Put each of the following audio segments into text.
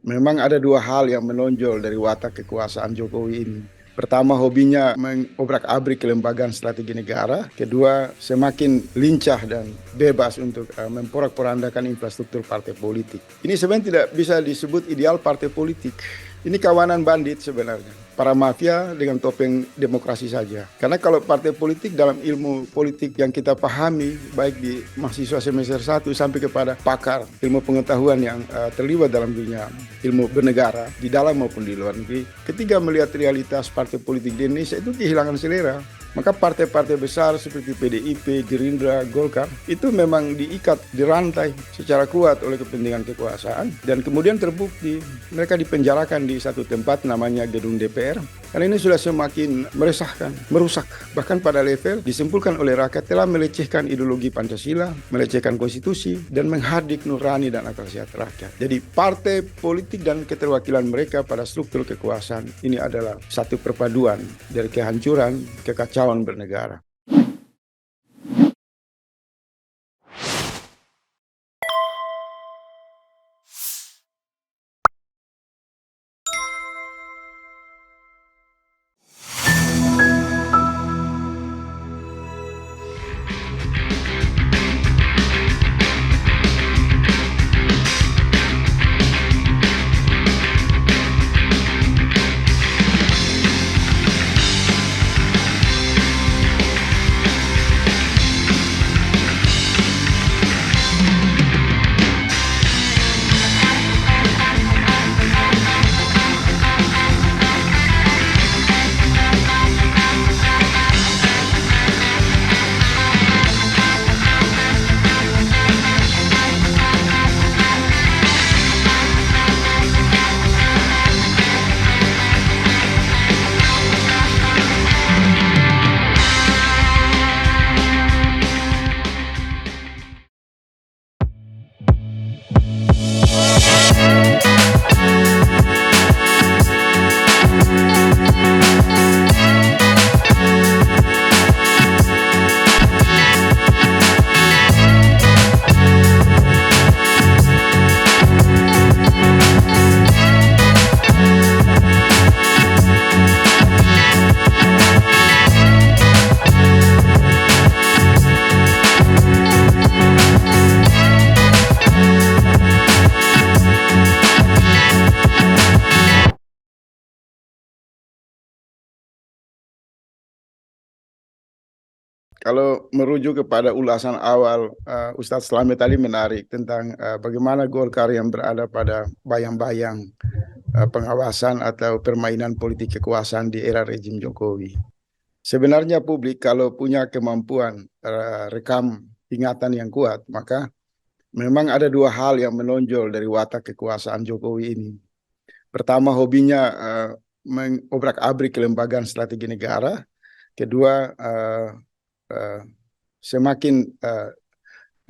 Memang ada dua hal yang menonjol dari watak kekuasaan Jokowi ini. Pertama, hobinya mengobrak-abrik kelembagaan strategi negara. Kedua, semakin lincah dan bebas untuk memporak-porandakan infrastruktur partai politik. Ini sebenarnya tidak bisa disebut ideal partai politik. Ini kawanan bandit sebenarnya. Para mafia dengan topeng demokrasi saja. Karena kalau partai politik dalam ilmu politik yang kita pahami, baik di mahasiswa semester 1 sampai kepada pakar ilmu pengetahuan yang terlibat dalam dunia ilmu bernegara, di dalam maupun di luar negeri, ketika melihat realitas partai politik di Indonesia itu kehilangan selera. Maka partai-partai besar seperti PDIP, Gerindra, Golkar itu memang diikat, dirantai secara kuat oleh kepentingan kekuasaan dan kemudian terbukti mereka dipenjarakan di satu tempat namanya gedung DPR. Karena ini sudah semakin meresahkan, merusak. Bahkan pada level disimpulkan oleh rakyat telah melecehkan ideologi Pancasila, melecehkan konstitusi, dan menghardik nurani dan akal sehat rakyat. Jadi partai politik dan keterwakilan mereka pada struktur kekuasaan ini adalah satu perpaduan dari kehancuran, kekacauan bernegara. Kalau merujuk kepada ulasan awal Ustadz Slamet tadi menarik tentang bagaimana Golkar yang berada pada bayang-bayang pengawasan atau permainan politik kekuasaan di era rejim Jokowi. Sebenarnya publik kalau punya kemampuan rekam ingatan yang kuat, maka memang ada dua hal yang menonjol dari watak kekuasaan Jokowi ini. Pertama, hobinya mengobrak-abrik kelembagaan strategi negara. Kedua, uh, semakin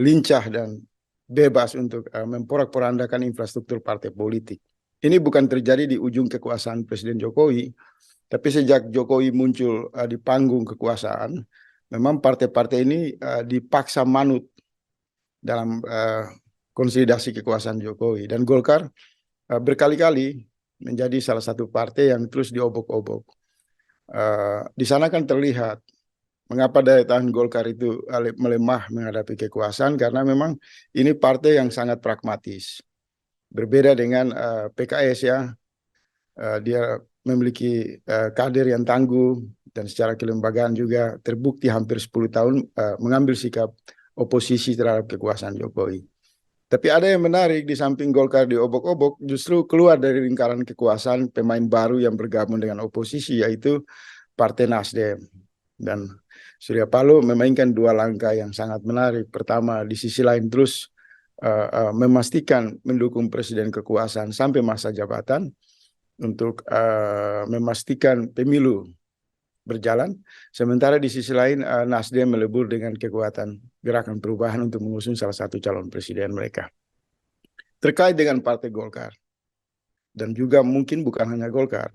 lincah dan bebas untuk memporak-porandakan infrastruktur partai politik. Ini bukan terjadi di ujung kekuasaan Presiden Jokowi, tapi sejak Jokowi muncul di panggung kekuasaan, memang partai-partai ini dipaksa manut dalam konsolidasi kekuasaan Jokowi. Dan Golkar berkali-kali menjadi salah satu partai yang terus diobok-obok. Di sana kan terlihat mengapa daya tahan Golkar itu melemah menghadapi kekuasaan, karena memang ini partai yang sangat pragmatis. Berbeda dengan PKS ya, dia memiliki kader yang tangguh dan secara kelembagaan juga terbukti hampir 10 tahun mengambil sikap oposisi terhadap kekuasaan Jokowi. Tapi ada yang menarik, di samping Golkar diobok-obok, justru keluar dari lingkaran kekuasaan pemain baru yang bergabung dengan oposisi, yaitu Partai Nasdem. Dan Surya Paloh memainkan dua langkah yang sangat menarik. Pertama, di sisi lain terus memastikan mendukung presiden kekuasaan sampai masa jabatan untuk memastikan pemilu berjalan. Sementara di sisi lain Nasdem melebur dengan kekuatan gerakan perubahan untuk mengusung salah satu calon presiden mereka. Terkait dengan Partai Golkar, dan juga mungkin bukan hanya Golkar,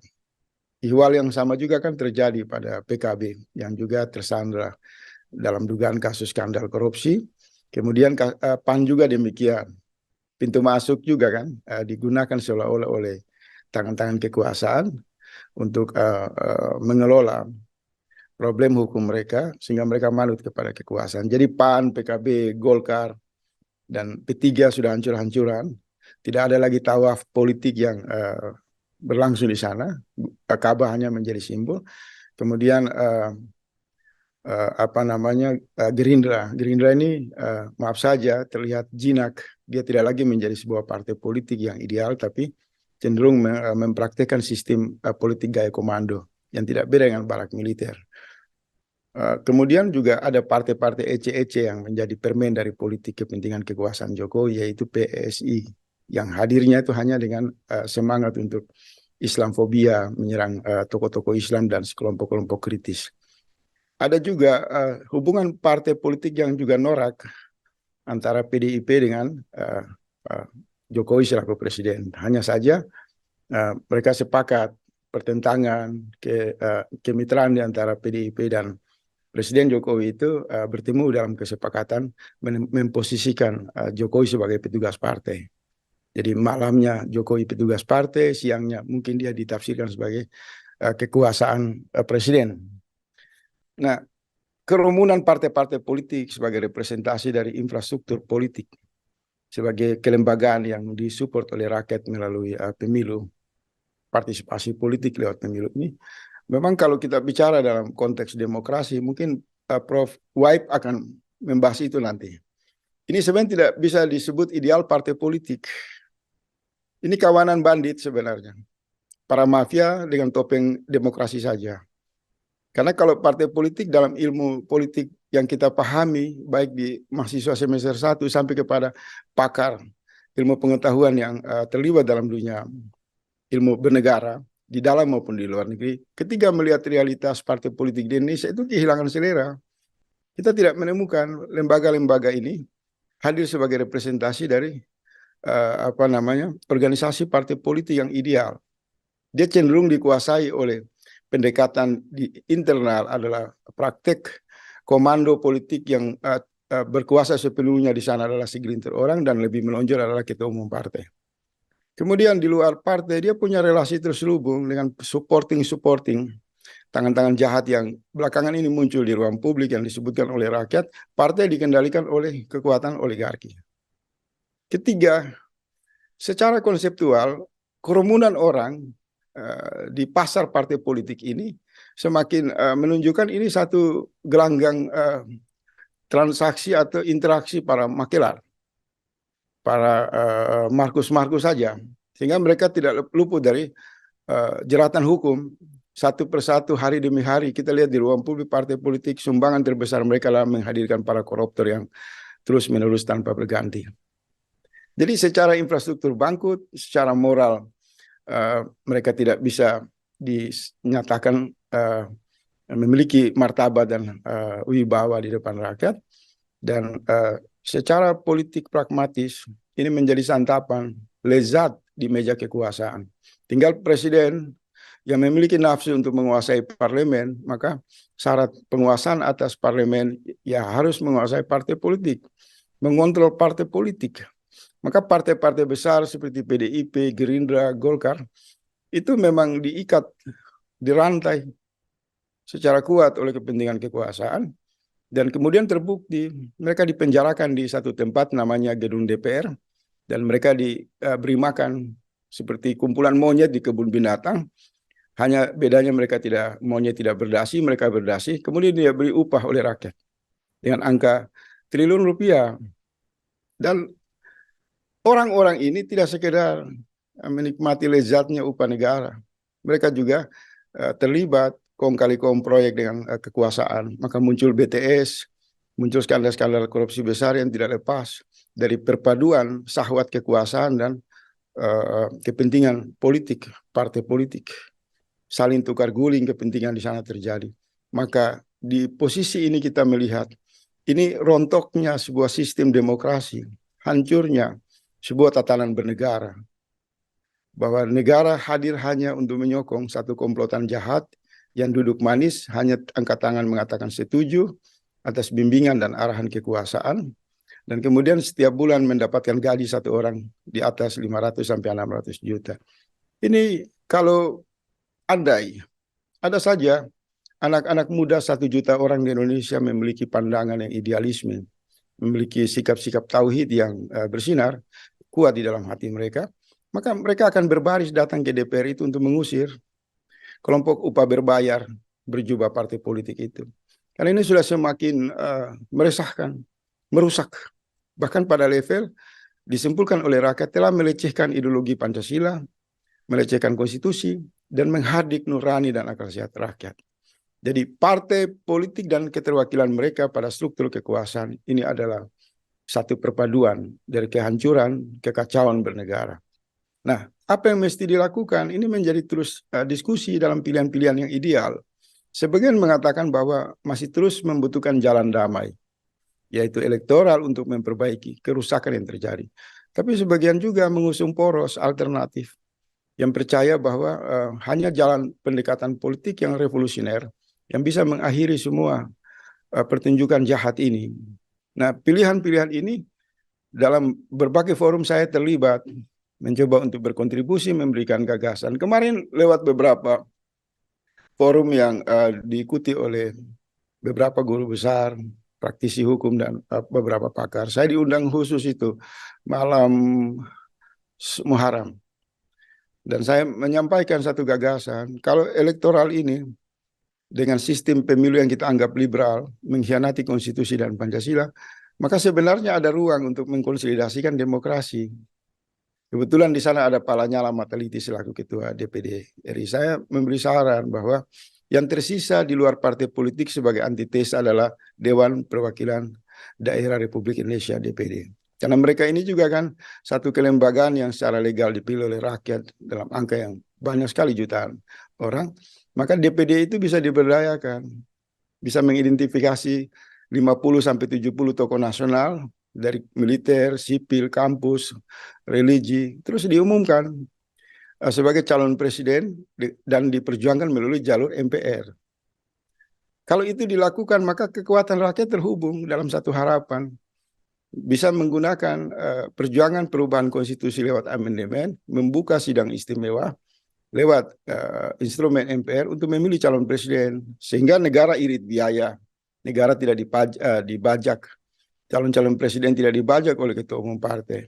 ihwal yang sama juga kan terjadi pada PKB yang juga tersandra dalam dugaan kasus skandal korupsi. Kemudian PAN juga demikian. pintu masuk juga kan, digunakan seolah-olah oleh tangan-tangan kekuasaan untuk mengelola problem hukum mereka sehingga mereka manut kepada kekuasaan. Jadi PAN, PKB, Golkar, dan P3 sudah hancur-hancuran. Tidak ada lagi tawaf politik yang berlangsung di sana. Ka'bah hanya menjadi simbol. Kemudian apa namanya, Gerindra. Gerindra ini maaf saja terlihat jinak. Dia tidak lagi menjadi sebuah partai politik yang ideal, tapi cenderung mempraktikkan sistem politik gaya komando yang tidak beda dengan barak militer. Kemudian juga ada partai-partai ece-ece yang menjadi permen dari politik kepentingan kekuasaan Jokowi, yaitu PSI, yang hadirnya itu hanya dengan semangat untuk Islamfobia, menyerang tokoh-tokoh Islam dan sekelompok-kelompok kritis. Ada juga hubungan partai politik yang juga norak antara PDIP dengan Jokowi selaku presiden. Hanya saja mereka sepakat pertentangan, kemitraan di antara PDIP dan Presiden Jokowi itu bertemu dalam kesepakatan memposisikan Jokowi sebagai petugas partai. Jadi malamnya Jokowi petugas partai, siangnya mungkin dia ditafsirkan sebagai kekuasaan presiden. Nah, kerumunan partai-partai politik sebagai representasi dari infrastruktur politik, sebagai kelembagaan yang disupport oleh rakyat melalui pemilu, partisipasi politik lewat pemilu ini, memang kalau kita bicara dalam konteks demokrasi, mungkin Prof. Waib akan membahas itu nanti. Ini sebenarnya tidak bisa disebut ideal partai politik. Ini kawanan bandit sebenarnya. Para mafia dengan topeng demokrasi saja. Karena kalau partai politik dalam ilmu politik yang kita pahami, baik di mahasiswa semester 1 sampai kepada pakar ilmu pengetahuan yang terlibat dalam dunia ilmu bernegara, di dalam maupun di luar negeri, ketika melihat realitas partai politik di Indonesia itu kehilangan selera. Kita tidak menemukan lembaga-lembaga ini hadir sebagai representasi dari apa namanya, organisasi partai politik yang ideal. Dia cenderung dikuasai oleh pendekatan di internal adalah praktek komando politik yang berkuasa sepenuhnya di sana adalah segelintir orang dan lebih menonjol adalah ketua umum partai. Kemudian di luar partai dia punya relasi terselubung dengan supporting tangan-tangan jahat yang belakangan ini muncul di ruang publik yang disebutkan oleh rakyat. Partai dikendalikan oleh kekuatan oligarki. Ketiga, secara konseptual kerumunan orang di pasar partai politik ini semakin menunjukkan ini satu gelanggang transaksi atau interaksi para makelar, para markus-markus saja, sehingga mereka tidak luput dari jeratan hukum. Satu persatu, hari demi hari kita lihat di ruang publik partai politik, sumbangan terbesar mereka lah menghadirkan para koruptor yang terus menerus tanpa berganti. Jadi secara infrastruktur bangkrut, secara moral mereka tidak bisa dinyatakan memiliki martabat dan wibawa di depan rakyat. Dan secara politik pragmatis ini menjadi santapan lezat di meja kekuasaan. Tinggal presiden yang memiliki nafsu untuk menguasai parlemen, maka syarat penguasaan atas parlemen ya harus menguasai partai politik, mengontrol partai politik. Maka partai-partai besar seperti PDIP, Gerindra, Golkar itu memang diikat, dirantai secara kuat oleh kepentingan kekuasaan. Dan kemudian terbukti mereka dipenjarakan di satu tempat namanya gedung DPR dan mereka diberi makan seperti kumpulan monyet di kebun binatang. Hanya bedanya mereka monyet tidak berdasi, mereka berdasi. Kemudian dia beri upah oleh rakyat dengan angka triliun rupiah. Dan orang-orang ini tidak sekedar menikmati lezatnya upah negara. Mereka juga terlibat kong kali kong proyek dengan kekuasaan. Maka muncul BTS, muncul skandal-skandal korupsi besar yang tidak lepas dari perpaduan syahwat kekuasaan dan kepentingan politik, partai politik. Saling tukar guling kepentingan di sana terjadi. Maka di posisi ini kita melihat ini rontoknya sebuah sistem demokrasi, hancurnya sebuah tatanan bernegara. Bahwa negara hadir hanya untuk menyokong satu komplotan jahat yang duduk manis, hanya angkat tangan mengatakan setuju atas bimbingan dan arahan kekuasaan. Dan kemudian setiap bulan mendapatkan gaji satu orang di atas 500 sampai 600 juta. Ini kalau andai ada saja anak-anak muda 1 juta orang di Indonesia memiliki pandangan yang idealisme, memiliki sikap-sikap tauhid yang bersinar, kuat di dalam hati mereka, maka mereka akan berbaris datang ke DPR itu untuk mengusir kelompok upah berbayar berjubah partai politik itu. Karena ini sudah semakin meresahkan, merusak. Bahkan pada level disimpulkan oleh rakyat telah melecehkan ideologi Pancasila, melecehkan konstitusi, dan menghardik nurani dan akal sehat rakyat. Jadi partai politik dan keterwakilan mereka pada struktur kekuasaan ini adalah satu perpaduan dari kehancuran, kekacauan bernegara. Nah, apa yang mesti dilakukan? Ini menjadi terus diskusi dalam pilihan-pilihan yang ideal. Sebagian mengatakan bahwa masih terus membutuhkan jalan damai, yaitu elektoral untuk memperbaiki kerusakan yang terjadi. Tapi sebagian juga mengusung poros alternatif yang percaya bahwa hanya jalan pendekatan politik yang revolusioner yang bisa mengakhiri semua pertunjukan jahat ini. Nah, pilihan-pilihan ini dalam berbagai forum saya terlibat, mencoba untuk berkontribusi, memberikan gagasan. Kemarin lewat beberapa forum yang diikuti oleh beberapa guru besar, praktisi hukum, dan beberapa pakar. Saya diundang khusus itu malam Muharram. Dan saya menyampaikan satu gagasan, kalau elektoral ini dengan sistem pemilu yang kita anggap liberal, mengkhianati konstitusi dan Pancasila, maka sebenarnya ada ruang untuk mengkonsolidasikan demokrasi. Kebetulan di sana ada Pak Lanyala Mataliti selaku Ketua DPD RI. Saya memberi saran bahwa yang tersisa di luar partai politik sebagai antitesa adalah Dewan Perwakilan Daerah Republik Indonesia DPD. Karena mereka ini juga kan satu kelembagaan yang secara legal dipilih oleh rakyat dalam angka yang banyak sekali jutaan orang. Maka DPD itu bisa diberdayakan, bisa mengidentifikasi 50-70 tokoh nasional dari militer, sipil, kampus, religi, terus diumumkan sebagai calon presiden dan diperjuangkan melalui jalur MPR. Kalau itu dilakukan, maka kekuatan rakyat terhubung dalam satu harapan. Bisa menggunakan perjuangan perubahan konstitusi lewat amandemen, membuka sidang istimewa lewat instrumen MPR untuk memilih calon presiden, sehingga negara irit biaya, negara tidak dibajak, calon-calon presiden tidak dibajak oleh ketua umum partai.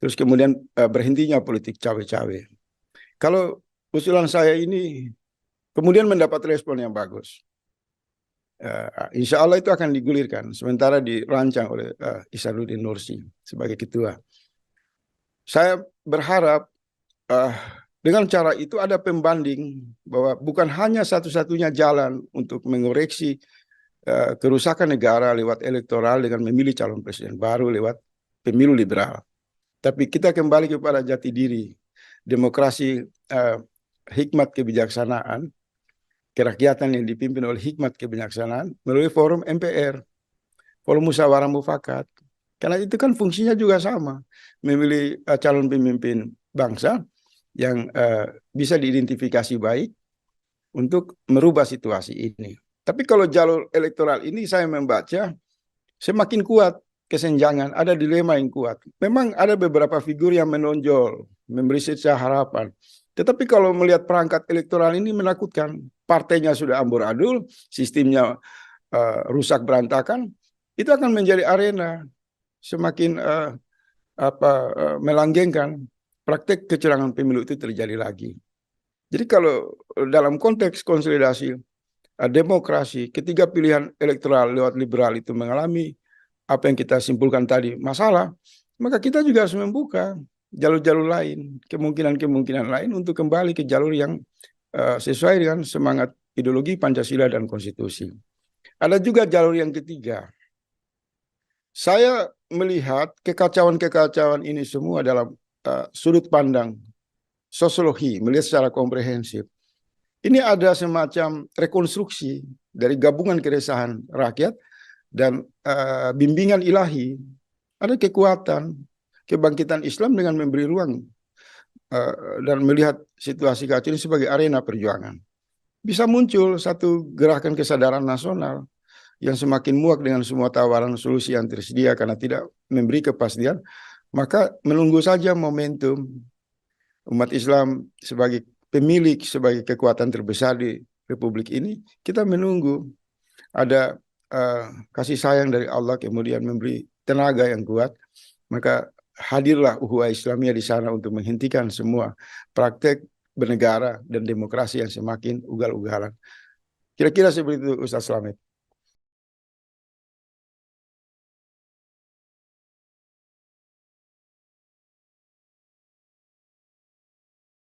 Terus kemudian berhentinya politik cawe-cawe. Kalau usulan saya ini kemudian mendapat respon yang bagus, insya Allah itu akan digulirkan, sementara dirancang oleh Isanuddin Nursi sebagai ketua. Saya berharap dengan cara itu ada pembanding bahwa bukan hanya satu-satunya jalan untuk mengoreksi kerusakan negara lewat elektoral dengan memilih calon presiden baru lewat pemilu liberal. Tapi kita kembali kepada jati diri, demokrasi hikmat kebijaksanaan, kerakyatan yang dipimpin oleh hikmat kebijaksanaan melalui forum MPR, forum musyawarah mufakat. Karena itu kan fungsinya juga sama, memilih calon pemimpin bangsa yang bisa diidentifikasi baik untuk merubah situasi ini. Tapi kalau jalur elektoral ini saya membaca semakin kuat kesenjangan, ada dilema yang kuat. Memang ada beberapa figur yang menonjol, memberi sisa harapan. Tetapi kalau melihat perangkat elektoral ini menakutkan, partainya sudah amburadul, sistemnya rusak berantakan, itu akan menjadi arena semakin melanggengkan praktek kecurangan pemilu itu terjadi lagi. Jadi kalau dalam konteks konsolidasi demokrasi, ketiga pilihan elektoral lewat liberal itu mengalami apa yang kita simpulkan tadi masalah, maka kita juga harus membuka jalur-jalur lain, kemungkinan-kemungkinan lain untuk kembali ke jalur yang sesuai dengan semangat ideologi Pancasila dan konstitusi. Ada juga jalur yang ketiga. Saya melihat kekacauan-kekacauan ini semua dalam sudut pandang sosiologi, melihat secara komprehensif. Ini ada semacam rekonstruksi dari gabungan keresahan rakyat dan bimbingan ilahi. Ada kekuatan, kebangkitan Islam dengan memberi ruang dan melihat situasi kacau ini sebagai arena perjuangan. Bisa muncul satu gerakan kesadaran nasional yang semakin muak dengan semua tawaran solusi yang tersedia karena tidak memberi kepastian, maka menunggu saja momentum. Umat Islam sebagai pemilik, sebagai kekuatan terbesar di Republik ini, kita menunggu ada kasih sayang dari Allah, kemudian memberi tenaga yang kuat, maka hadirlah ukhuwah Islamiyah di sana untuk menghentikan semua praktek bernegara dan demokrasi yang semakin ugal-ugalan. Kira-kira seperti itu, Ustaz Slamet.